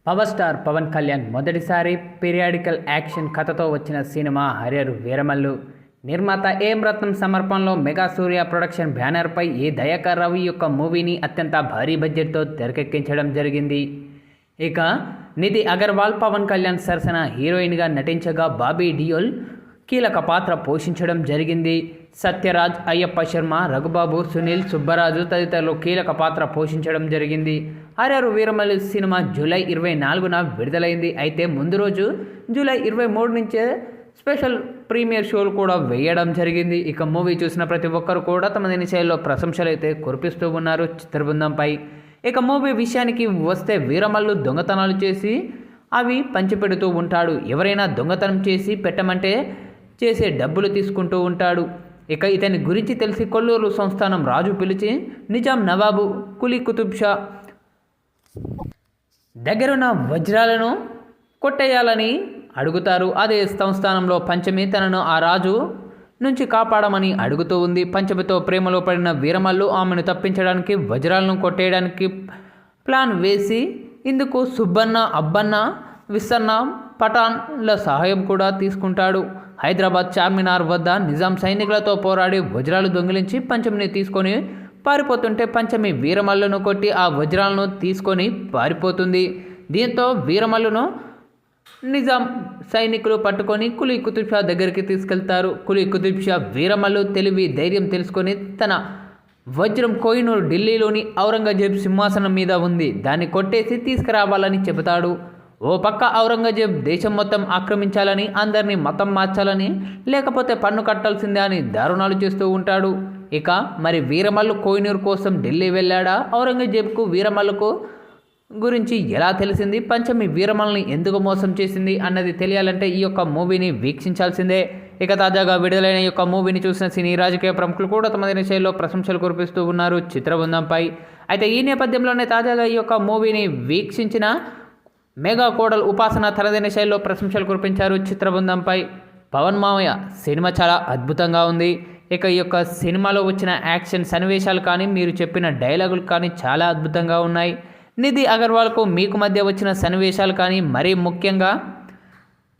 Power star Pawan Kalyan మొదటిసారి periodical action కథతో వచ్చిన సినిమా హరియరు వీరమల్లు. నిర్మాత ఏం రత్నం సమర్పణలో మెగా సూర్య ప్రొడక్షన్ బ్యానర్పై ఏ దయాకర్ రావు యొక్క మూవీని అత్యంత భారీ బడ్జెట్తో తెరకెక్కించడం జరిగింది. ఇక నిధి అగర్వాల్ పవన్ కళ్యాణ్ సరసన హీరోయిన్గా నటించగా బాబీ డియోల్ కీలక పాత్ర పోషించడం జరిగింది. సత్యరాజ్, అయ్యప్ప శర్మ, రఘుబాబు, సునీల్, సుబ్బరాజు తదితరులు కీలక పాత్ర పోషించడం జరిగింది. హరియరు వీరమల్లు సినిమా జూలై 24న విడుదలైంది. అయితే ముందు రోజు జూలై 23 నుంచే స్పెషల్ ప్రీమియర్ షోలు కూడా వేయడం జరిగింది. ఇక మూవీ చూసిన ప్రతి ఒక్కరు కూడా తమ దినశైలిలో ప్రశంసలు అయితే కురిపిస్తూ ఉన్నారు చిత్రబృందంపై. ఇక మూవీ విషయానికి వస్తే వీరమల్లు దొంగతనాలు చేసి అవి పంచిపెడుతూ ఉంటాడు. ఎవరైనా దొంగతనం చేసి పెట్టమంటే చేసే డబ్బులు తీసుకుంటూ ఉంటాడు. ఇక ఇతని గురించి తెలిసి కొల్లూరు సంస్థానం రాజు పిలిచి నిజాం నవాబు కులీ కుతుబ్ షా దగ్గరున్న వజ్రాలను కొట్టేయాలని అడుగుతారు. అదే సంస్థానంలో పంచమి తనను ఆ రాజు నుంచి కాపాడమని అడుగుతూ ఉంది. పంచమితో ప్రేమలో పడిన వీరమల్లు ఆమెను తప్పించడానికి వజ్రాలను కొట్టేయడానికి ప్లాన్ వేసి ఇందుకు సుబ్బన్న, అబ్బన్న, విస్సన్న, పఠాన్ల సహాయం కూడా తీసుకుంటాడు. హైదరాబాద్ చార్మినార్ వద్ద నిజాం సైనికులతో పోరాడి వజ్రాలు దొంగిలించి పంచమిని తీసుకొని పారిపోతుంటే పంచమి వీరమల్లును కొట్టి ఆ వజ్రాలను తీసుకొని పారిపోతుంది. దీంతో వీరమల్లును నిజాం సైనికులు పట్టుకొని కులీ కుతుబ్ షా దగ్గరికి తీసుకెళ్తారు. కులీ కుతుబ్ షా వీరమల్లు తెలివి, ధైర్యం తెలుసుకొని తన వజ్రం కోహినూర్ ఢిల్లీలోని ఔరంగజేబ్ సింహాసనం మీద ఉంది, దాన్ని కొట్టేసి తీసుకురావాలని చెబుతాడు. ఓ పక్క ఔరంగజేబ్ దేశం మొత్తం ఆక్రమించాలని, అందరినీ మతం మార్చాలని, లేకపోతే పన్ను కట్టాల్సిందే అని దారుణాలు చేస్తూ ఉంటాడు. ఇక మరి వీరమల్లు కోహినూర్ కోసం ఢిల్లీ వెళ్ళాడా? ఔరంగజేబ్కు వీరమల్లుకు గురించి ఎలా తెలిసింది? పంచమి వీరమల్ని ఎందుకు మోసం చేసింది అన్నది తెలియాలంటే ఈ యొక్క మూవీని వీక్షించాల్సిందే. ఇక తాజాగా విడుదలైన ఈ యొక్క మూవీని చూసిన సినీ రాజకీయ ప్రముఖులు కూడా తమ శైలిలో ప్రశంసలు కురిపిస్తూ ఉన్నారు చిత్రబృందంపై. అయితే ఈ నేపథ్యంలోనే తాజాగా ఈ యొక్క మూవీని వీక్షించిన మెగా కోడల్ ఉపాసన తనదైన శైలిలో ప్రశంసలు కురిపించారు చిత్రబృందంపై. పవన్ మామయ్య సినిమా చాలా అద్భుతంగా ఉంది. ఇక ఈ యొక్క సినిమాలో వచ్చిన యాక్షన్ సన్నివేశాలు కానీ, మీరు చెప్పిన డైలాగులు కానీ చాలా అద్భుతంగా ఉన్నాయి. నిధి అగర్వాల్కు మీకు మధ్య వచ్చిన సన్నివేశాలు కానీ, మరీ ముఖ్యంగా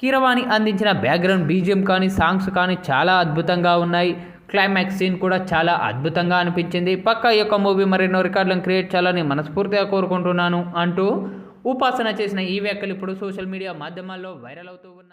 కీరవాణి అందించిన బ్యాక్గ్రౌండ్ బీజిఎం కానీ, సాంగ్స్ కానీ చాలా అద్భుతంగా ఉన్నాయి. క్లైమాక్స్ సీన్ కూడా చాలా అద్భుతంగా అనిపించింది. పక్కా ఈ యొక్క మూవీ మరెన్నో రికార్డులను క్రియేట్ చేయాలని మనస్ఫూర్తిగా కోరుకుంటున్నాను అంటూ ఉపాసన చేసిన ఈ వ్యాఖ్యలు ఇప్పుడు సోషల్ మీడియా మాధ్యమాల్లో వైరల్ అవుతూ ఉన్నాయి.